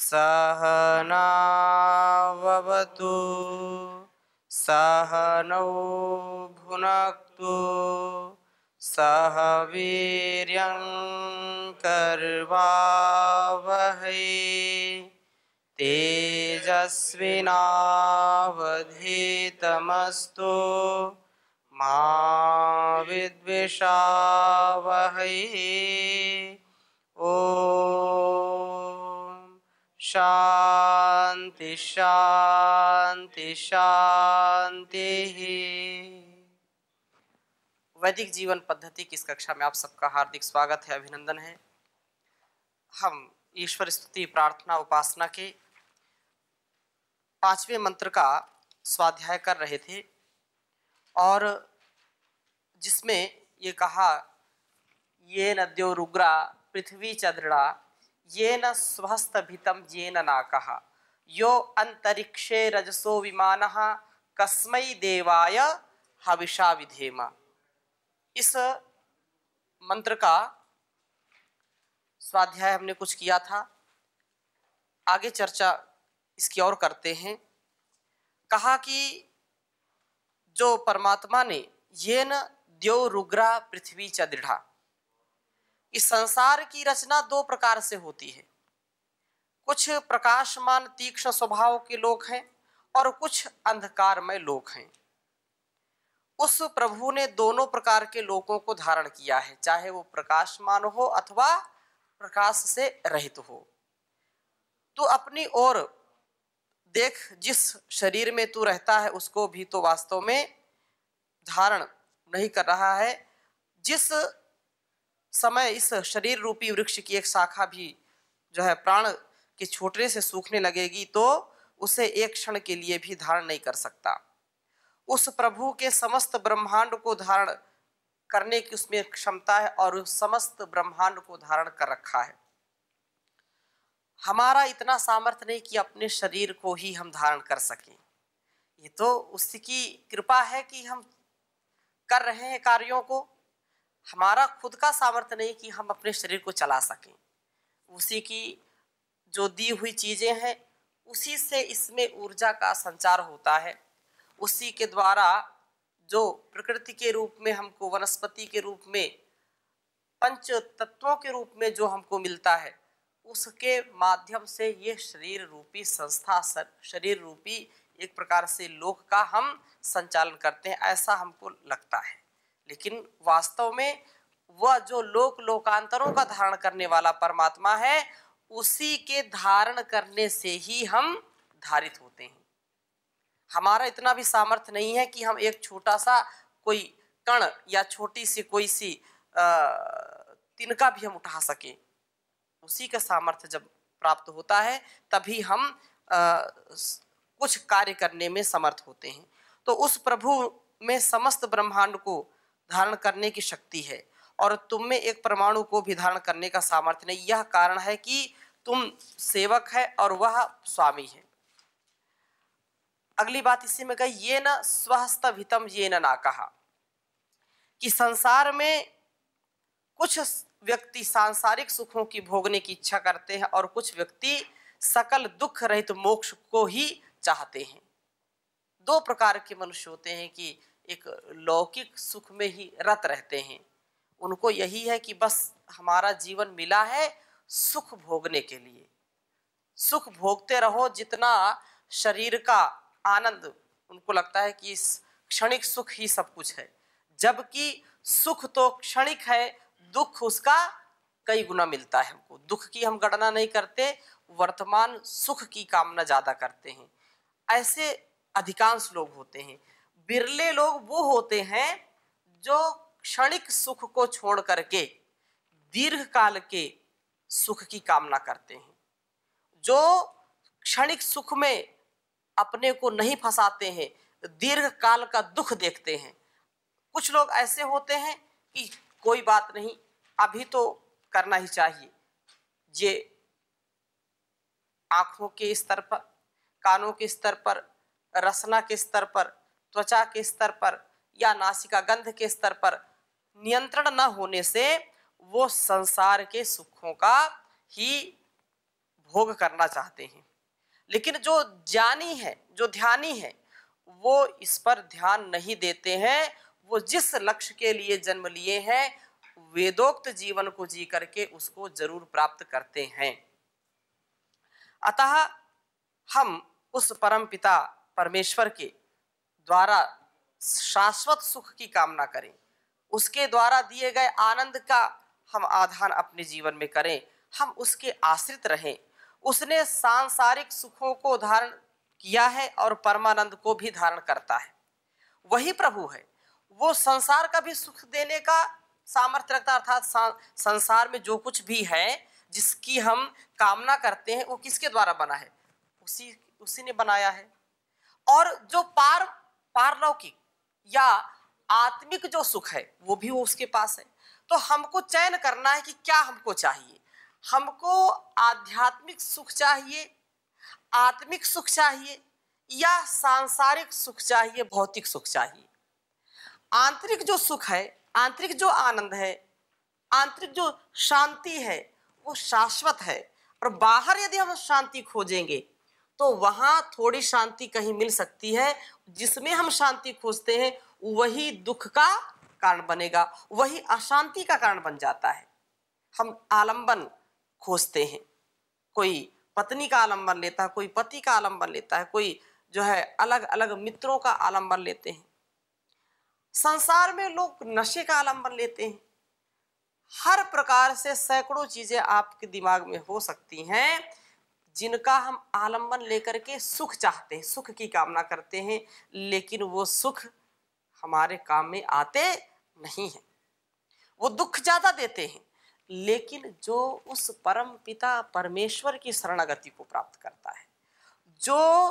सहनाववतु सहनौ भुनक्तु सह वीर्यं करवावहै तेजस्विनावधीतमस्तु मा विद्विषावहै। ओम शांति शांति शांति। वैदिक जीवन पद्धति की इस कक्षा में आप सबका हार्दिक स्वागत है, अभिनंदन है। हम ईश्वर स्तुति प्रार्थना उपासना के 5वें मंत्र का स्वाध्याय कर रहे थे और जिसमें ये कहा ये नद्यो रुग्रा पृथ्वी च दृढ़ा ये न स्वहस्त भितम ये न नाकः यो अंतरिक्षे रजसो विमानः कस्मै देवाय हविषा विधेम। इस मंत्र का स्वाध्याय हमने कुछ किया था, आगे चर्चा इसकी और करते हैं। कहा कि जो परमात्मा ने ये न द्यो रुग्रा पृथ्वी च दृढ़ा, इस संसार की रचना दो प्रकार से होती है। कुछ प्रकाशमान तीक्ष्ण स्वभाव के लोग हैं और कुछ अंधकारमय लोग हैं। उस प्रभु ने दोनों प्रकार के लोगों को धारण किया है, चाहे वो प्रकाशमान हो अथवा प्रकाश से रहित हो। तू अपनी ओर देख, जिस शरीर में तू रहता है उसको भी तो वास्तव में धारण नहीं कर रहा है। जिस समय इस शरीर रूपी वृक्ष की एक शाखा भी जो है प्राण के छूटने से सूखने लगेगी तो उसे एक क्षण के लिए भी धारण नहीं कर सकता। उस प्रभु के समस्त ब्रह्मांड को धारण करने की उसमें क्षमता है और उस समस्त ब्रह्मांड को धारण कर रखा है। हमारा इतना सामर्थ्य नहीं कि अपने शरीर को ही हम धारण कर सकें। ये तो उसकी कृपा है कि हम कर रहे हैं कार्यों को। हमारा खुद का सामर्थ्य नहीं कि हम अपने शरीर को चला सकें। उसी की जो दी हुई चीजें हैं उसी से इसमें ऊर्जा का संचार होता है। उसी के द्वारा जो प्रकृति के रूप में हमको, वनस्पति के रूप में, पंच तत्वों के रूप में जो हमको मिलता है, उसके माध्यम से ये शरीर रूपी संस्था, शरीर रूपी एक प्रकार से लोक का हम संचालन करते हैं, ऐसा हमको लगता है। लेकिन वास्तव में वह जो लोक लोकांतरों का धारण करने वाला परमात्मा है, उसी के धारण करने से ही हम धारित होते हैं। हमारा इतना भी सामर्थ्य नहीं है कि हम एक छोटा सा कोई कण या छोटी सी कोई सी तिनका भी हम उठा सकें। उसी का सामर्थ्य जब प्राप्त होता है तभी हम कुछ कार्य करने में समर्थ होते हैं। तो उस प्रभु में समस्त ब्रह्मांड को धारण करने की शक्ति है और तुम में एक परमाणु को भी धारण करने का सामर्थ्य नहीं। यह कारण है कि तुम सेवक है और वह स्वामी है। अगली बात इसी में कही ये न स्वहस्त भितम ये न नाकः, कि संसार में कुछ व्यक्ति सांसारिक सुखों की भोगने की इच्छा करते हैं और कुछ व्यक्ति सकल दुख रहित मोक्ष को ही चाहते हैं। दो प्रकार के मनुष्य होते हैं कि एक लौकिक सुख में ही रत रहते हैं, उनको यही है कि बस हमारा जीवन मिला है सुख भोगने के लिए, सुख भोगते रहो, जितना शरीर का आनंद उनको लगता है कि इस क्षणिक सुख ही सब कुछ है। जबकि सुख तो क्षणिक है, दुख उसका कई गुना मिलता है हमको। दुख की हम गणना नहीं करते, वर्तमान सुख की कामना ज्यादा करते हैं। ऐसे अधिकांश लोग होते हैं। बिरले लोग वो होते हैं जो क्षणिक सुख को छोड़ करके दीर्घ काल के सुख की कामना करते हैं, जो क्षणिक सुख में अपने को नहीं फंसाते हैं, दीर्घ काल का दुख देखते हैं। कुछ लोग ऐसे होते हैं कि कोई बात नहीं, अभी तो करना ही चाहिए। ये आंखों के स्तर पर, कानों के स्तर पर, रसना के स्तर पर, त्वचा के स्तर पर या नासिका गंध के स्तर पर नियंत्रण न होने से वो संसार के सुखों का ही भोग करना चाहते हैं। लेकिन जो ज्ञानी है, जो ध्यानी है, वो इस पर ध्यान नहीं देते हैं। वो जिस लक्ष्य के लिए जन्म लिए हैं, वेदोक्त जीवन को जी करके उसको जरूर प्राप्त करते हैं। अतः हम उस परम पिता परमेश्वर के द्वारा शाश्वत सुख की कामना करें, उसके द्वारा दिए गए आनंद का हम आधान अपने जीवन में करें, हम उसके आश्रित रहें। उसने सांसारिक सुखों को धारण किया है और परमानंद को भी धारण करता है। वही प्रभु है। वो संसार का भी सुख देने का सामर्थ्य रखता, अर्थात संसार में जो कुछ भी है जिसकी हम कामना करते हैं वो किसके द्वारा बना है? उसी ने बनाया है। और जो पारलौकिक या आत्मिक जो सुख है वो भी वो उसके पास है। तो हमको चयन करना है कि क्या हमको चाहिए। हमको आध्यात्मिक सुख चाहिए, आत्मिक सुख चाहिए, या सांसारिक सुख चाहिए, भौतिक सुख चाहिए। आंतरिक जो सुख है, आंतरिक जो आनंद है, आंतरिक जो शांति है वो शाश्वत है। और बाहर यदि हम शांति खोजेंगे तो वहां थोड़ी शांति कहीं मिल सकती है। जिसमें हम शांति खोजते हैं वही दुख का कारण बनेगा, वही अशांति का कारण बन जाता है। हम आलंबन खोजते हैं, कोई पत्नी का आलंबन लेता है, कोई पति का आलंबन लेता है, कोई जो है अलग अलग मित्रों का आलंबन लेते हैं। संसार में लोग नशे का आलंबन लेते हैं। हर प्रकार से सैकड़ों चीजें आपके दिमाग में हो सकती हैं जिनका हम आलंबन लेकर के सुख चाहते हैं, सुख की कामना करते हैं, लेकिन वो सुख हमारे काम में आते नहीं हैं। वो दुख ज्यादा देते हैं। लेकिन जो उस परम पिता परमेश्वर की शरणागति को प्राप्त करता है, जो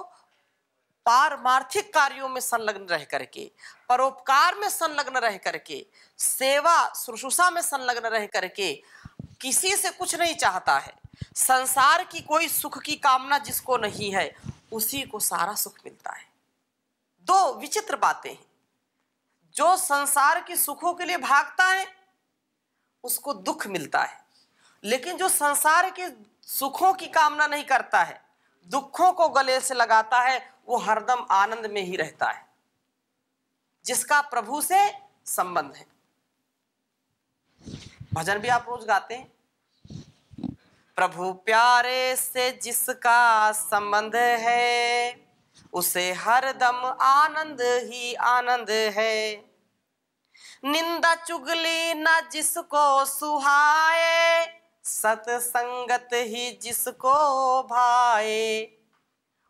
पारमार्थिक कार्यों में संलग्न रह करके, परोपकार में संलग्न रह करके, सेवा शुश्रूषा में संलग्न रह करके किसी से कुछ नहीं चाहता है, संसार की कोई सुख की कामना जिसको नहीं है, उसी को सारा सुख मिलता है। दो विचित्र बातें हैं। जो संसार के सुखों के लिए भागता है उसको दुख मिलता है, लेकिन जो संसार के सुखों की कामना नहीं करता है, दुखों को गले से लगाता है, वो हरदम आनंद में ही रहता है, जिसका प्रभु से संबंध है। भजन भी आप रोज गाते हैं, प्रभु प्यारे से जिसका संबंध है उसे हरदम आनंद ही आनंद है। निंदा चुगली न जिसको सुहाए, सत्संगत ही जिसको भाए।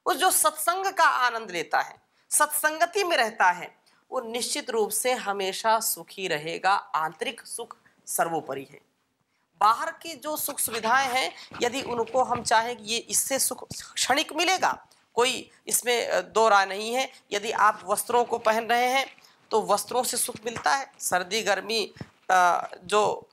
वो जो सत्संग का आनंद लेता है, सत्संगति में रहता है, वो निश्चित रूप से हमेशा सुखी रहेगा। आंतरिक सुख सर्वोपरि है। बाहर की जो सुख सुविधाएं हैं, यदि उनको हम चाहें कि ये इससे सुख क्षणिक मिलेगा, कोई इसमें दो राय नहीं है। यदि आप वस्त्रों को पहन रहे हैं तो वस्त्रों से सुख मिलता है। सर्दी गर्मी जो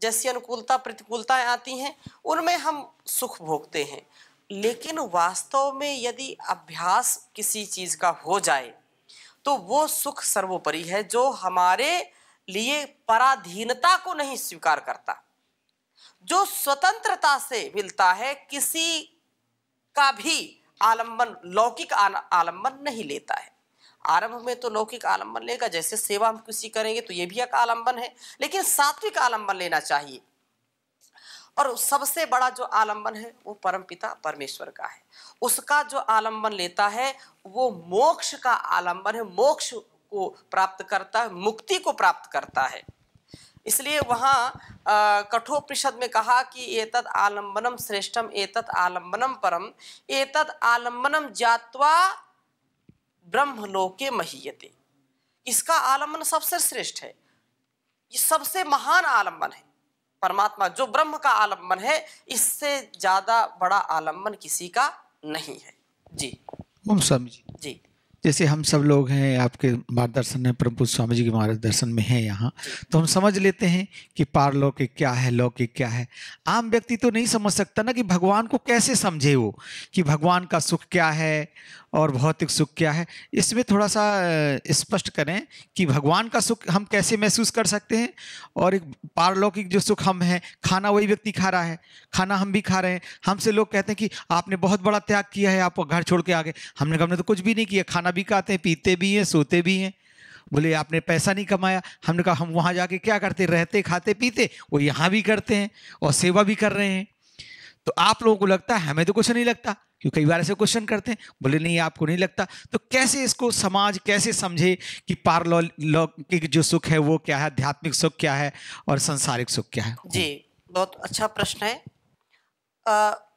जैसी अनुकूलता प्रतिकूलताएं आती हैं उनमें हम सुख भोगते हैं। लेकिन वास्तव में यदि अभ्यास किसी चीज का हो जाए तो वो सुख सर्वोपरि है, जो हमारे लिए पराधीनता को नहीं स्वीकार करता, जो स्वतंत्रता से मिलता है, किसी का भी आलंबन, लौकिक आलंबन नहीं लेता है। आरंभ में तो लौकिक आलंबन लेगा, जैसे सेवा हम किसी करेंगे तो ये भी एक आलंबन है, लेकिन सात्विक आलंबन लेना चाहिए। और सबसे बड़ा जो आलंबन है वो परमपिता परमेश्वर का है। उसका जो आलंबन लेता है वो मोक्ष का आलंबन है, मोक्ष को प्राप्त करता है, मुक्ति को प्राप्त करता है। इसलिए वहाँ कठोपनिषद में कहा कि एतद आलंबनम श्रेष्ठम एतद आलंबनम परम एतद आलंबनम ज्ञात्वा ब्रह्मलोके महीयते। इसका आलंबन सबसे श्रेष्ठ है, ये सबसे महान आलंबन है। परमात्मा जो ब्रह्म का आलंबन है, इससे ज्यादा बड़ा आलंबन किसी का नहीं है। जी ओम स्वामी जी। जी जैसे हम सब लोग हैं आपके मार्गदर्शन में, प्रभु स्वामी जी के मार्गदर्शन में हैं यहाँ, तो हम समझ लेते हैं कि पारलौकिक क्या है, लौकिक क्या है। आम व्यक्ति तो नहीं समझ सकता ना कि भगवान को कैसे समझे वो, कि भगवान का सुख क्या है, और भौतिक सुख क्या है, इसमें थोड़ा सा स्पष्ट करें कि भगवान का सुख हम कैसे महसूस कर सकते हैं और एक पारलौकिक जो सुख हम हैं, खाना वही व्यक्ति खा रहा है, खाना हम भी खा रहे हैं। हमसे लोग कहते हैं कि आपने बहुत बड़ा त्याग किया है, आप घर छोड़ के आ गए। हमने कहा हमने तो कुछ भी नहीं किया, खाना भी खाते हैं, पीते भी हैं, सोते भी हैं। बोले आपने पैसा नहीं कमाया। हमने कहा हम वहाँ जाके क्या करते, रहते खाते पीते, वो यहाँ भी करते हैं और सेवा भी कर रहे हैं। तो आप लोगों को लगता है, हमें तो कुछ नहीं लगता, क्योंकि कई बार ऐसे क्वेश्चन करते हैं। बोले नहीं आपको नहीं लगता। तो कैसे इसको समाज कैसे समझे कि पारलौकिक जो सुख है वो क्या है, आध्यात्मिक सुख क्या है और सांसारिक सुख क्या है? जी, बहुत अच्छा प्रश्न है।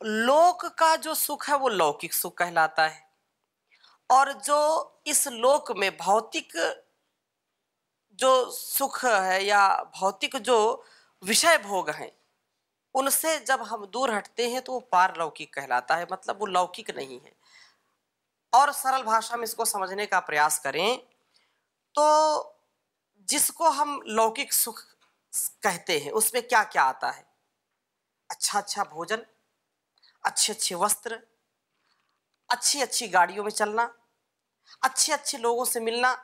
लोक का जो सुख है वो लौकिक सुख कहलाता है, और जो इस लोक में भौतिक जो सुख है या भौतिक जो विषय भोग हैं, उनसे जब हम दूर हटते हैं तो वो पारलौकिक कहलाता है, मतलब वो लौकिक नहीं है। और सरल भाषा में इसको समझने का प्रयास करें तो जिसको हम लौकिक सुख कहते हैं उसमें क्या क्या आता है? अच्छा अच्छा भोजन, अच्छे अच्छे वस्त्र, अच्छी अच्छी गाड़ियों में चलना, अच्छे अच्छे लोगों से मिलना,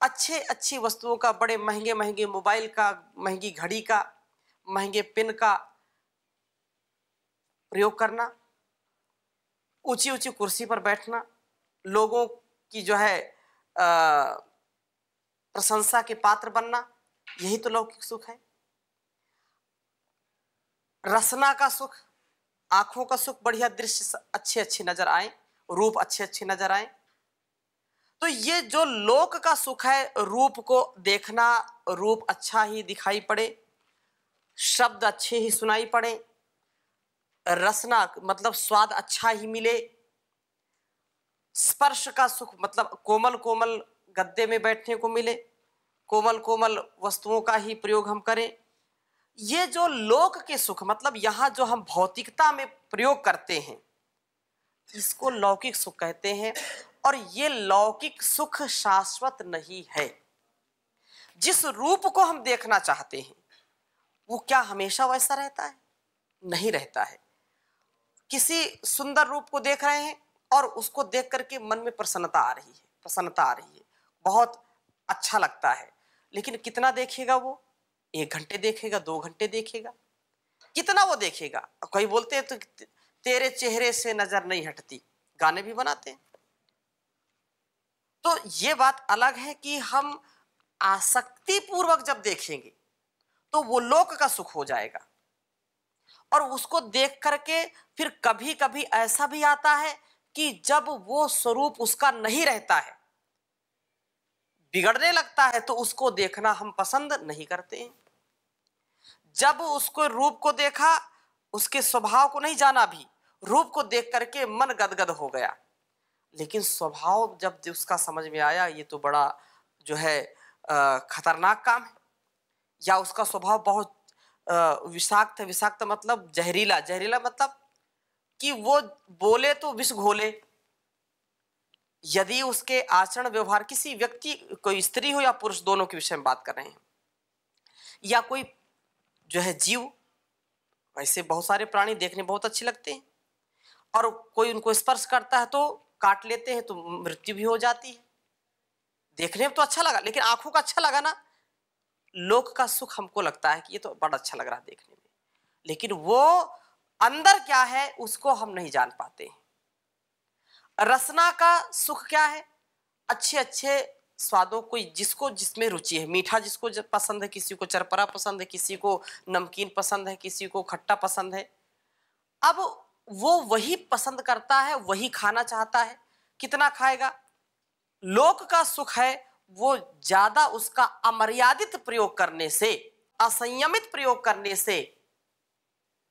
अच्छे अच्छी वस्तुओं का, बड़े महंगे महंगे मोबाइल का, महंगी घड़ी का, महंगे पेन का प्रयोग करना, ऊंची ऊंची कुर्सी पर बैठना, लोगों की जो है प्रशंसा के पात्र बनना, यही तो लौकिक सुख है। रसना का सुख, आंखों का सुख, बढ़िया दृश्य अच्छे अच्छे नजर आए, रूप अच्छे अच्छे नजर आए। तो ये जो लोक का सुख है, रूप को देखना, रूप अच्छा ही दिखाई पड़े, शब्द अच्छे ही सुनाई पड़े, रसना मतलब स्वाद अच्छा ही मिले, स्पर्श का सुख मतलब कोमल कोमल गद्दे में बैठने को मिले, कोमल कोमल वस्तुओं का ही प्रयोग हम करें। ये जो लोक के सुख मतलब यहाँ जो हम भौतिकता में प्रयोग करते हैं, इसको लौकिक सुख कहते हैं। और ये लौकिक सुख शाश्वत नहीं है। जिस रूप को हम देखना चाहते हैं वो क्या हमेशा वैसा रहता है? नहीं रहता है। किसी सुंदर रूप को देख रहे हैं और उसको देख करके मन में प्रसन्नता आ रही है, प्रसन्नता आ रही है, बहुत अच्छा लगता है, लेकिन कितना देखेगा वो? 1 घंटे देखेगा, 2 घंटे देखेगा, कितना वो देखेगा? कोई बोलते हैं तो तेरे चेहरे से नजर नहीं हटती, गाने भी बनाते हैं। तो ये बात अलग है कि हम आसक्ति पूर्वक जब देखेंगे तो वो लोक का सुख हो जाएगा। और उसको देख करके फिर कभी कभी ऐसा भी आता है कि जब वो स्वरूप उसका नहीं रहता है, बिगड़ने लगता है, तो उसको देखना हम पसंद नहीं करते हैं। जब उसको रूप को देखा, उसके स्वभाव को नहीं जाना, भी रूप को देख करके मन गदगद हो गया, लेकिन स्वभाव जब उसका समझ में आया ये तो बड़ा जो है खतरनाक काम है, या उसका स्वभाव बहुत विषाक्त है। विषाक्त मतलब जहरीला, जहरीला मतलब कि वो बोले तो विष घोले। यदि उसके आचरण व्यवहार, किसी व्यक्ति, कोई स्त्री हो या पुरुष, दोनों के विषय में बात कर रहे हैं, या कोई जो है जीव, वैसे बहुत सारे प्राणी देखने बहुत अच्छे लगते हैं, और कोई उनको स्पर्श करता है तो काट लेते हैं तो मृत्यु भी हो जाती है। देखने में तो अच्छा लगा, लेकिन आंखों का अच्छा लगा ना, लोक का सुख हमको लगता है कि ये तो बड़ा अच्छा लग रहा है देखने में, लेकिन वो अंदर क्या है उसको हम नहीं जान पाते हैं। रसना का सुख क्या है? अच्छे अच्छे स्वादों, कोई जिसको जिसमें रुचि है, मीठा जिसको पसंद है, किसी को चरपरा पसंद है, किसी को नमकीन पसंद है, किसी को खट्टा पसंद है। अब वो वही पसंद करता है, वही खाना चाहता है, कितना खाएगा? लोक का सुख है वो ज्यादा उसका अमर्यादित प्रयोग करने से, असंयमित प्रयोग करने से,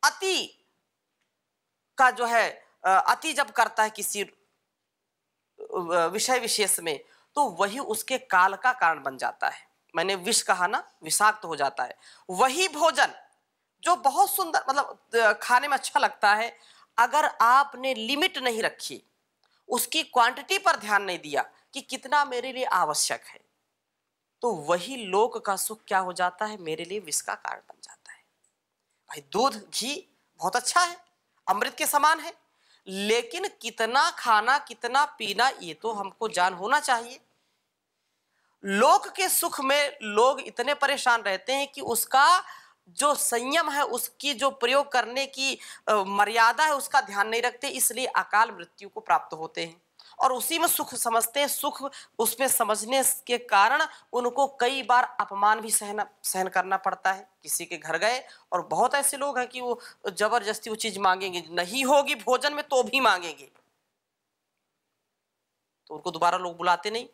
अति का जो है अति जब करता है किसी विषय विशेष में, तो वही उसके काल का कारण बन जाता है। मैंने विष कहा ना, विषाक्त हो जाता है। वही भोजन जो बहुत सुंदर मतलब खाने में अच्छा लगता है, अगर आपने लिमिट नहीं रखी, उसकी क्वांटिटी पर ध्यान नहीं दिया कि कितना मेरे लिए आवश्यक है, तो वही लोक का सुख क्या हो जाता है? मेरे लिए विष का कारण बन जाता है। भाई दूध घी बहुत अच्छा है, अमृत के समान है, लेकिन कितना खाना कितना पीना ये तो हमको जान होना चाहिए। लोक के सुख में लोग इतने परेशान रहते हैं कि उसका जो संयम है, उसकी जो प्रयोग करने की मर्यादा है, उसका ध्यान नहीं रखते, इसलिए अकाल मृत्यु को प्राप्त होते हैं और उसी में सुख समझते हैं। सुख उसमें समझने के कारण उनको कई बार अपमान भी सहन करना पड़ता है। किसी के घर गए और बहुत ऐसे लोग हैं कि वो जबरदस्ती वो चीज मांगेंगे, नहीं होगी भोजन में तो भी मांगेंगे, तो उनको दोबारा लोग बुलाते नहीं,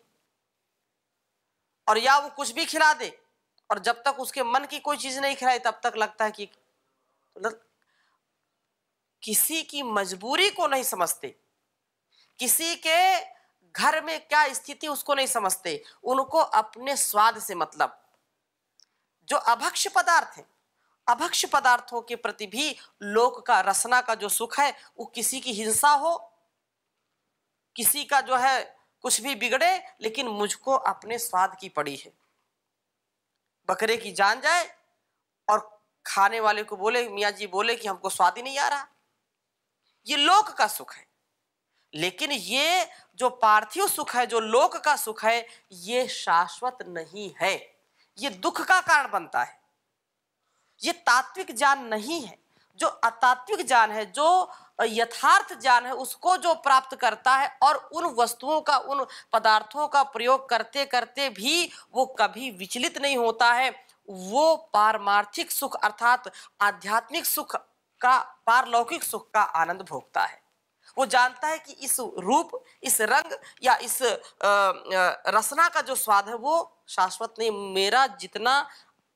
और या वो कुछ भी खिला दे और जब तक उसके मन की कोई चीज नहीं खिलाई तब तक लगता है कि किसी की मजबूरी को नहीं समझते, किसी के घर में क्या स्थिति उसको नहीं समझते, उनको अपने स्वाद से मतलब। जो अभक्ष्य पदार्थ है, अभक्ष्य पदार्थों के प्रति भी लोक का रसना का जो सुख है, वो किसी की हिंसा हो, किसी का जो है कुछ भी बिगड़े, लेकिन मुझको अपने स्वाद की पड़ी है। बकरे की जान जाए और खाने वाले को बोले, मियाँ जी बोले कि हमको स्वाद ही नहीं आ रहा, ये लोक का सुख है। लेकिन ये जो पार्थिव सुख है, जो लोक का सुख है, ये शाश्वत नहीं है, ये दुख का कारण बनता है, ये तात्विक ज्ञान नहीं है। जो अतात्विक ज्ञान है, जो यथार्थ ज्ञान है, उसको जो प्राप्त करता है और उन वस्तुओं का, उन पदार्थों का प्रयोग करते करते भी वो कभी विचलित नहीं होता है, वो पारमार्थिक सुख अर्थात आध्यात्मिक सुख का, पारलौकिक सुख का आनंद भोगता है। वो जानता है कि इस रूप, इस रंग या इस रसना का जो स्वाद है वो शाश्वत नहीं। मेरा जितना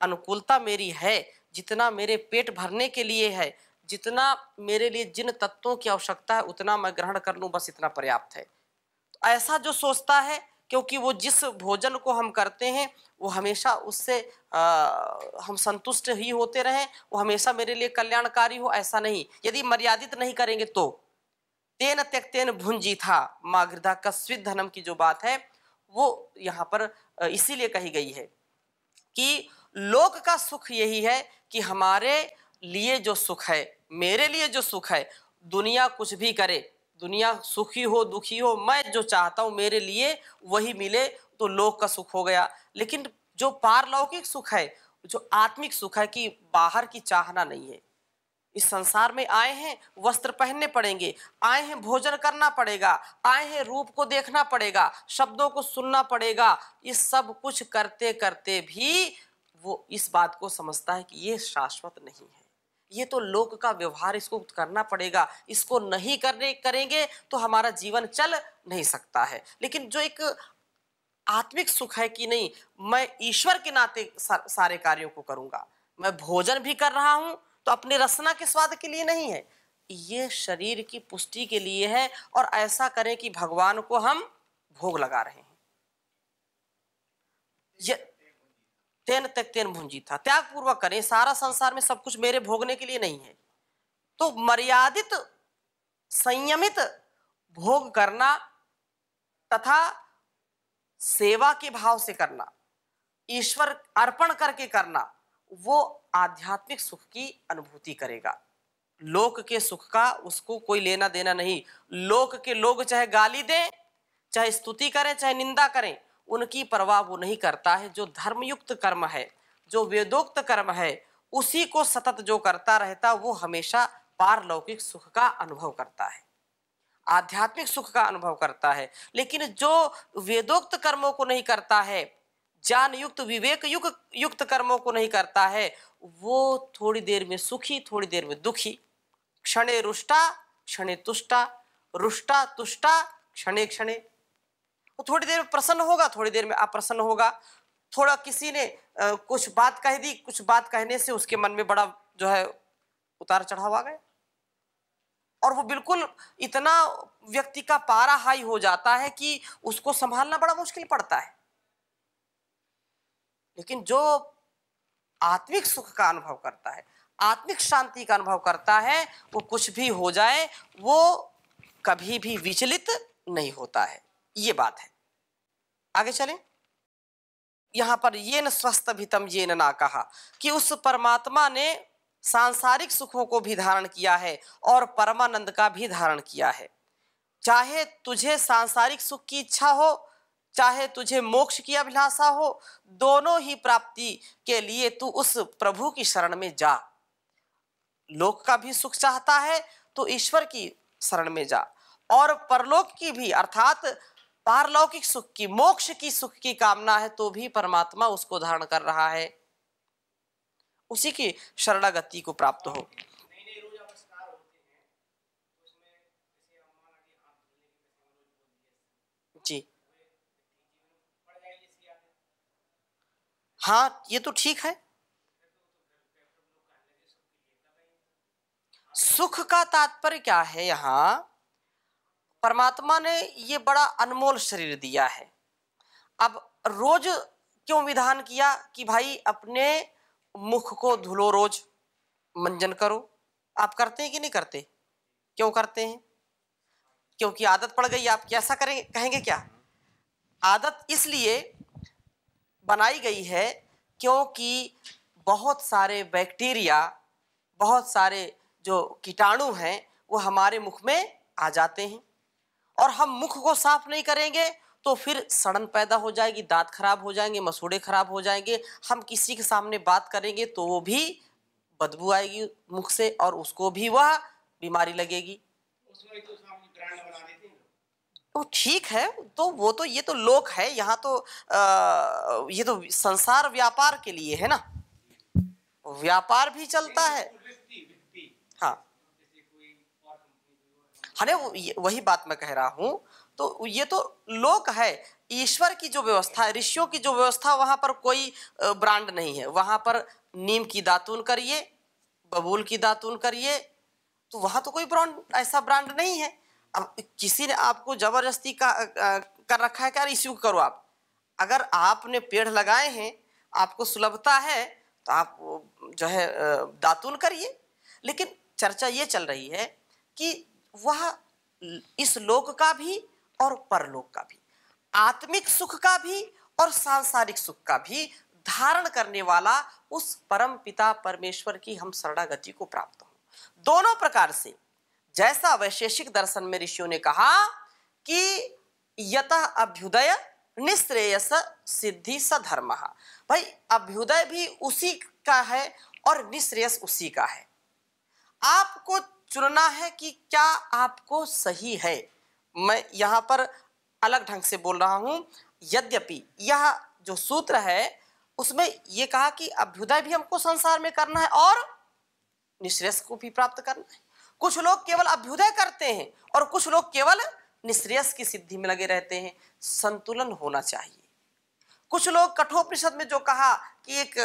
अनुकूलता मेरी है, जितना मेरे पेट भरने के लिए है, जितना मेरे लिए जिन तत्वों की आवश्यकता है, उतना मैं ग्रहण कर लूं, बस इतना पर्याप्त है। तो ऐसा जो सोचता है, क्योंकि वो जिस भोजन को हम करते हैं वो हमेशा उससे हम संतुष्ट ही होते रहें, वो हमेशा मेरे लिए कल्याणकारी हो, ऐसा नहीं। यदि मर्यादित नहीं करेंगे तो तेन त्यक्तेन भुंजी था मागृधा कस्वित धनम की जो बात है वो यहाँ पर इसीलिए कही गई है कि लोक का सुख यही है कि हमारे लिए जो सुख है, मेरे लिए जो सुख है, दुनिया कुछ भी करे, दुनिया सुखी हो दुखी हो, मैं जो चाहता हूं मेरे लिए वही मिले, तो लोक का सुख हो गया। लेकिन जो पारलौकिक सुख है, जो आत्मिक सुख है कि बाहर की चाहना नहीं है, इस संसार में आए हैं वस्त्र पहनने पड़ेंगे, आए हैं भोजन करना पड़ेगा, आए हैं रूप को देखना पड़ेगा, शब्दों को सुनना पड़ेगा, इस सब कुछ करते करते भी वो इस बात को समझता है कि ये शाश्वत नहीं है, ये तो लोक का व्यवहार, इसको करना पड़ेगा, इसको नहीं करेंगे तो हमारा जीवन चल नहीं सकता है। लेकिन जो एक आत्मिक सुख है कि नहीं, मैं ईश्वर के नाते सारे कार्यों को करूंगा, मैं भोजन भी कर रहा हूं तो अपने रसना के स्वाद के लिए नहीं है, ये शरीर की पुष्टि के लिए है, और ऐसा करें कि भगवान को हम भोग लगा रहे हैं। ये तेन तक तेन भुंजी था, त्याग पूर्वक करें, सारा संसार में सब कुछ मेरे भोगने के लिए नहीं है। तो मर्यादित संयमित भोग करना तथा सेवा के भाव से करना, ईश्वर अर्पण करके करना, वो आध्यात्मिक सुख की अनुभूति करेगा। लोक के सुख का उसको कोई लेना देना नहीं। लोक के लोग चाहे गाली दें, चाहे स्तुति करें, चाहे निंदा करें, उनकी परवाह वो नहीं करता है। जो धर्मयुक्त कर्म है, जो वेदोक्त कर्म है, उसी को सतत जो करता रहता, वो हमेशा पारलौकिक सुख का अनुभव करता है, आध्यात्मिक सुख का अनुभव करता है। लेकिन जो वेदोक्त कर्मों को नहीं करता है, ज्ञान युक्त विवेक युक्त कर्मों को नहीं करता है, वो थोड़ी देर में सुखी, थोड़ी देर में दुखी, क्षणे रुष्टा क्षणे तुष्टा, रुष्टा तुष्टा क्षणे क्षणे। वो थोड़ी देर में प्रसन्न होगा, थोड़ी देर में अप्रसन्न होगा। थोड़ा किसी ने कुछ बात कह दी, कुछ बात कहने से उसके मन में बड़ा जो है उतार चढ़ाव आ गए, और वो बिल्कुल इतना व्यक्ति का पारा हाई हो जाता है कि उसको संभालना बड़ा मुश्किल पड़ता है। लेकिन जो आत्मिक सुख का अनुभव करता है, आत्मिक शांति का अनुभव करता है, वो कुछ भी हो जाए वो कभी भी विचलित नहीं होता है। ये बात है। आगे चलें। यहां पर ये न स्वस्थ भितम ये न ना कहा कि उस परमात्मा ने सांसारिक सुखों को भी धारण किया है और परमानंद का भी धारण किया है। चाहे तुझे सांसारिक सुख की इच्छा हो, चाहे तुझे मोक्ष की अभिलाषा हो, दोनों ही प्राप्ति के लिए तू उस प्रभु की शरण में जा। लोक का भी सुख चाहता है तो ईश्वर की शरण में जा, और परलोक की भी अर्थात पारलौकिक सुख की, मोक्ष की सुख की कामना है तो भी परमात्मा उसको धारण कर रहा है, उसी की शरणागति को प्राप्त हो। जी हाँ, ये तो ठीक है। सुख का तात्पर्य क्या है? यहाँ परमात्मा ने ये बड़ा अनमोल शरीर दिया है। अब रोज क्यों विधान किया कि भाई अपने मुख को धुलो, रोज मंजन करो? आप करते हैं कि नहीं करते? क्यों करते हैं? क्योंकि आदत पड़ गई। आप कैसा करेंगे, कहेंगे क्या? आदत इसलिए बनाई गई है क्योंकि बहुत सारे बैक्टीरिया, बहुत सारे जो कीटाणु हैं वो हमारे मुख में आ जाते हैं, और हम मुख को साफ नहीं करेंगे तो फिर सड़न पैदा हो जाएगी, दांत खराब हो जाएंगे, मसूड़े खराब हो जाएंगे। हम किसी के सामने बात करेंगे तो वो भी बदबू आएगी मुख से और उसको भी वह बीमारी लगेगी। तो ठीक है, तो वो तो ये तो लोक है, यहाँ तो ये तो संसार व्यापार के लिए है ना, व्यापार भी चलता है। हाँ हाँ, वही बात मैं कह रहा हूँ। तो ये तो लोक है। ईश्वर की जो व्यवस्था है, ऋषियों की जो व्यवस्था, वहां पर कोई ब्रांड नहीं है। वहां पर नीम की दातून करिए, बबूल की दातून करिए, तो वहां तो कोई ब्रांड, ऐसा ब्रांड नहीं है। अब किसी ने आपको जबरदस्ती कर रखा है कि यार इसी को करो आप। अगर आपने पेड़ लगाए हैं, आपको सुलभता है, तो आप जो है दातून करिए। लेकिन चर्चा ये चल रही है कि वह इस लोक का भी और परलोक का भी, आत्मिक सुख का भी और सांसारिक सुख का भी धारण करने वाला उस परम पिता परमेश्वर की हम शरणागति को प्राप्त हो। दोनों प्रकार से, जैसा वैशेषिक दर्शन में ऋषियों ने कहा कि यतः अभ्युदय निश्रेयस सिद्धि सधर्म, भाई अभ्युदय भी उसी का है और निश्रेयस उसी का है। आपको चुनना है कि क्या आपको सही है। मैं यहाँ पर अलग ढंग से बोल रहा हूं। यद्यपि यह जो सूत्र है उसमें यह कहा कि अभ्युदय भी हमको संसार में करना है और निश्रेयस को भी प्राप्त करना है। कुछ लोग केवल अभ्युदय करते हैं और कुछ लोग केवल निश्रेयस की सिद्धि में लगे रहते हैं। संतुलन होना चाहिए। कुछ लोग कठोपनिषद में जो कहा कि एक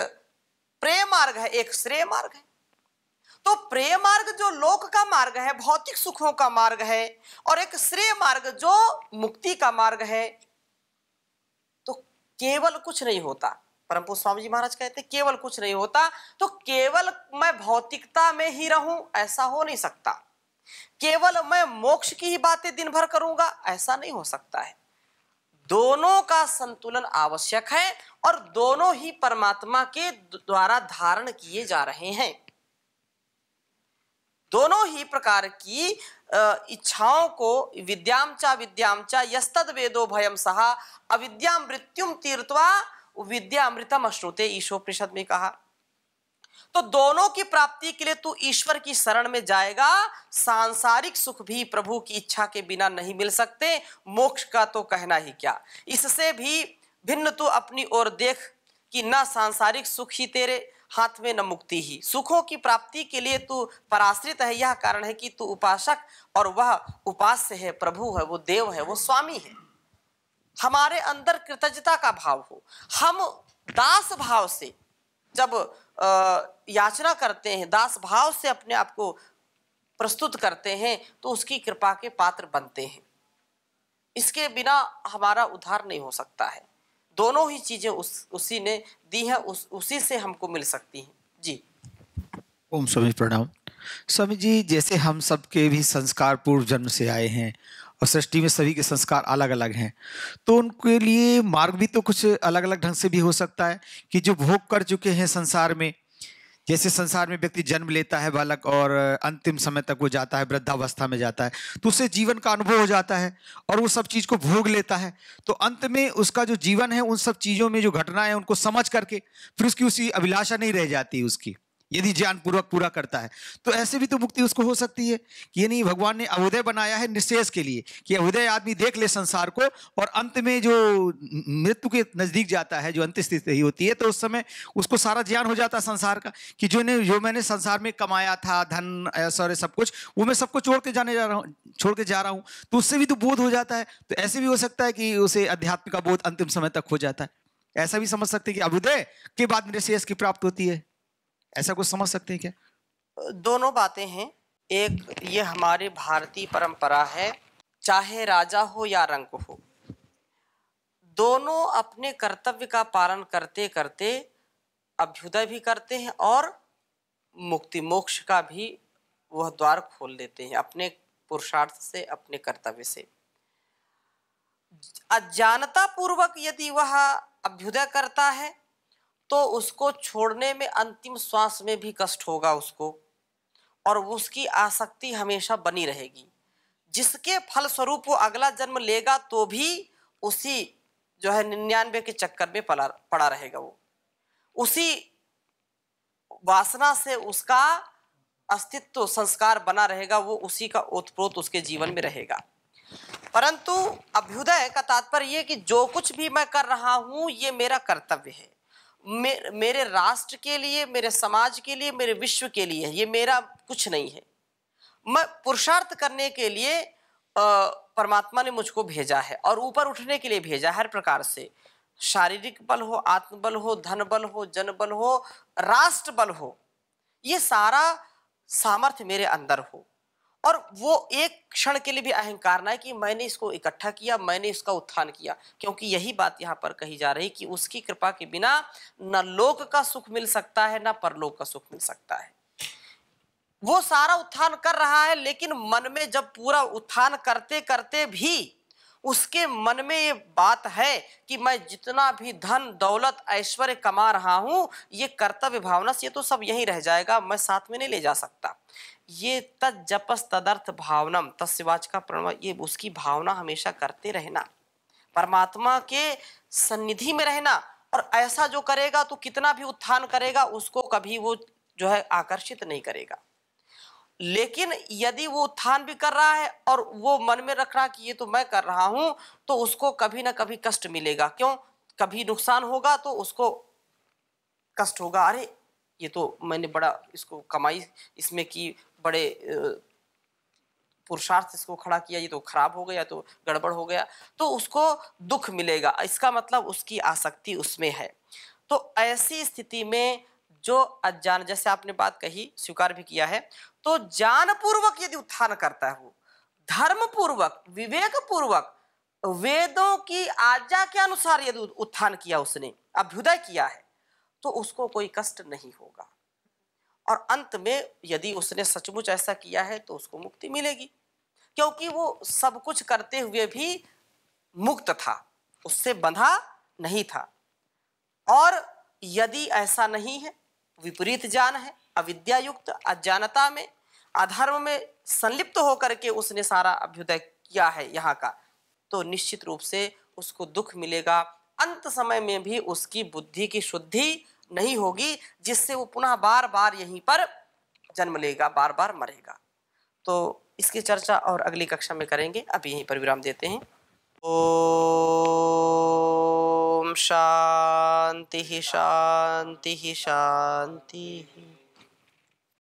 प्रेम मार्ग है, एक श्रेय मार्ग है, तो प्रेम मार्ग जो लोक का मार्ग है, भौतिक सुखों का मार्ग है, और एक श्रेय मार्ग जो मुक्ति का मार्ग है, तो केवल कुछ नहीं होता। परम पूज्य स्वामी जी महाराज कहते हैं केवल कुछ नहीं होता। तो केवल मैं भौतिकता में ही रहूं, ऐसा हो नहीं सकता। केवल मैं मोक्ष की ही बातें दिन भर करूंगा, ऐसा नहीं हो सकता है। दोनों का संतुलन आवश्यक है और दोनों ही परमात्मा के द्वारा धारण किए जा रहे हैं। दोनों ही प्रकार की इच्छाओं को विद्याम चा यस्तद वेदो भयम सहा अविद्या मृत्युम तीर्थवा विद्यामृतम अश्नुते, ईशोपनिषद में कहा। तो दोनों की प्राप्ति के लिए तू ईश्वर की शरण में जाएगा। सांसारिक सुख भी प्रभु की इच्छा के बिना नहीं मिल सकते, मोक्ष का तो कहना ही क्या। इससे भी भिन्न तू अपनी ओर देख कि न सांसारिक सुख ही तेरे हाथ में न मुक्ति ही। सुखों की प्राप्ति के लिए तू पराश्रित है, यह कारण है कि तू उपासक और वह उपास्य है, प्रभु है, वो देव है, वो स्वामी है। हमारे अंदर कृतज्ञता का भाव हो। हम दास भाव से जब याचना करते हैं, दास भाव से अपने आप को प्रस्तुत करते हैं, तो उसकी कृपा के पात्र बनते हैं। इसके बिना हमारा उद्धार नहीं हो सकता है। दोनों ही चीजें उसी ने दी है, उसी से हमको मिल सकती हैं। जी ओम स्वामी प्रणाम। स्वामी जी, जैसे हम सबके भी संस्कार पूर्व जन्म से आए हैं और सृष्टि में सभी के संस्कार अलग अलग हैं, तो उनके लिए मार्ग भी तो कुछ अलग अलग ढंग से भी हो सकता है कि जो भोग कर चुके हैं संसार में, जैसे संसार में व्यक्ति जन्म लेता है बालक और अंतिम समय तक वो जाता है, वृद्धावस्था में जाता है, तो उससे जीवन का अनुभव हो जाता है और वो सब चीज को भोग लेता है। तो अंत में उसका जो जीवन है उन सब चीजों में जो घटना है उनको समझ करके फिर उसकी उसी अभिलाषा नहीं रह जाती उसकी, यदि ज्ञान पूर्वक पूरा करता है। तो ऐसे भी तो मुक्ति उसको हो सकती है कि ये नहीं, भगवान ने अभ्युदय बनाया है निश्चेष के लिए कि अभ्युदय आदमी देख ले संसार को, और अंत में जो मृत्यु के नजदीक जाता है, जो अंत स्थिति होती है, तो उस समय उसको सारा ज्ञान हो जाता है संसार का कि जो मैंने संसार में कमाया था, धन ऐश्वर्य सब कुछ, वो मैं सबको छोड़ के जा रहा हूँ, तो उससे भी तो बोध हो जाता है। तो ऐसे भी हो सकता है कि उसे अध्यात्म का बोध अंतिम समय तक हो जाता है। ऐसा भी समझ सकते हैं कि अभ्युदय के बाद निश्चेष की प्राप्त होती है, ऐसा कुछ समझ सकते हैं क्या? दोनों बातें हैं। एक ये हमारी भारतीय परंपरा है, चाहे राजा हो या रंक हो, दोनों अपने कर्तव्य का पालन करते करते अभ्युदय भी करते हैं और मुक्ति मोक्ष का भी वह द्वार खोल देते हैं अपने पुरुषार्थ से, अपने कर्तव्य से। अज्ञानता पूर्वक यदि वह अभ्युदय करता है तो उसको छोड़ने में अंतिम श्वास में भी कष्ट होगा उसको, और उसकी आसक्ति हमेशा बनी रहेगी, जिसके फल स्वरूप वो अगला जन्म लेगा तो भी उसी जो है 99 के चक्कर में पड़ा रहेगा। वो उसी वासना से उसका अस्तित्व संस्कार बना रहेगा, वो उसी का ओतप्रोत उसके जीवन में रहेगा। परंतु अभ्युदय का तात्पर्य ये कि जो कुछ भी मैं कर रहा हूं ये मेरा कर्तव्य है, मेरे राष्ट्र के लिए, मेरे समाज के लिए, मेरे विश्व के लिए, ये मेरा कुछ नहीं है। मैं पुरुषार्थ करने के लिए परमात्मा ने मुझको भेजा है और ऊपर उठने के लिए भेजा है, हर प्रकार से, शारीरिक बल हो, आत्मबल हो, धन बल हो, जन बल हो, राष्ट्र बल हो, ये सारा सामर्थ्य मेरे अंदर हो, और वो एक क्षण के लिए भी अहंकार ना है कि मैंने इसको इकट्ठा किया, मैंने इसका उत्थान किया, क्योंकि यही बात यहाँ पर कही जा रही कि उसकी कृपा के बिना न लोक का सुख मिल सकता है, न परलोक का सुख मिल सकता है। वो सारा उत्थान कर रहा है, लेकिन मन में जब पूरा उत्थान करते करते भी उसके मन में ये बात है कि मैं जितना भी धन दौलत ऐश्वर्य कमा रहा हूं, ये कर्तव्य भावना से ये तो सब यहीं रह जाएगा, मैं साथ में नहीं ले जा सकता। ये तज्जपस तदर्थ भावनम, तस्वाच का प्रणव, ये उसकी भावना हमेशा करते रहना, परमात्मा के सन्निधि में रहना, और ऐसा जो करेगा तो कितना भी उत्थान करेगा उसको कभी वो जो है आकर्षित नहीं करेगा। लेकिन यदि वो उत्थान भी कर रहा है और वो मन में रख रहा कि ये तो मैं कर रहा हूं, तो उसको कभी ना कभी कष्ट मिलेगा। क्यों? कभी नुकसान होगा तो उसको कष्ट होगा, अरे ये तो मैंने बड़ा इसको कमाई इसमें की, बड़े पुरुषार्थ इसको खड़ा किया, ये तो खराब हो गया, तो गड़बड़ हो गया, तो उसको दुख मिलेगा। इसका मतलब उसकी आसक्ति उसमें है। तो ऐसी स्थिति में जो अज्ञान, जैसे आपने बात कही, स्वीकार भी किया है, तो ज्ञान पूर्वक यदि उत्थान करता है, वो धर्म पूर्वक, विवेक पूर्वक, वेदों की आज्ञा के अनुसार यदि उत्थान किया, उसने अभ्युदय किया है, तो उसको कोई कष्ट नहीं होगा, और अंत में यदि उसने सचमुच ऐसा किया है तो उसको मुक्ति मिलेगी, क्योंकि वो सब कुछ करते हुए भी मुक्त था, उससे बंधा नहीं था। और यदि ऐसा नहीं है, विपरीत ज्ञान है, अविद्या युक्त, अज्ञानता में, अधर्म में संलिप्त होकर के उसने सारा अभ्युदय किया है यहाँ का, तो निश्चित रूप से उसको दुख मिलेगा। अंत समय में भी उसकी बुद्धि की शुद्धि नहीं होगी, जिससे वो पुनः बार बार यहीं पर जन्म लेगा, बार बार मरेगा। तो इसकी चर्चा और अगली कक्षा में करेंगे, अभी यहीं पर विराम देते हैं। ओम शांति शांति शांति।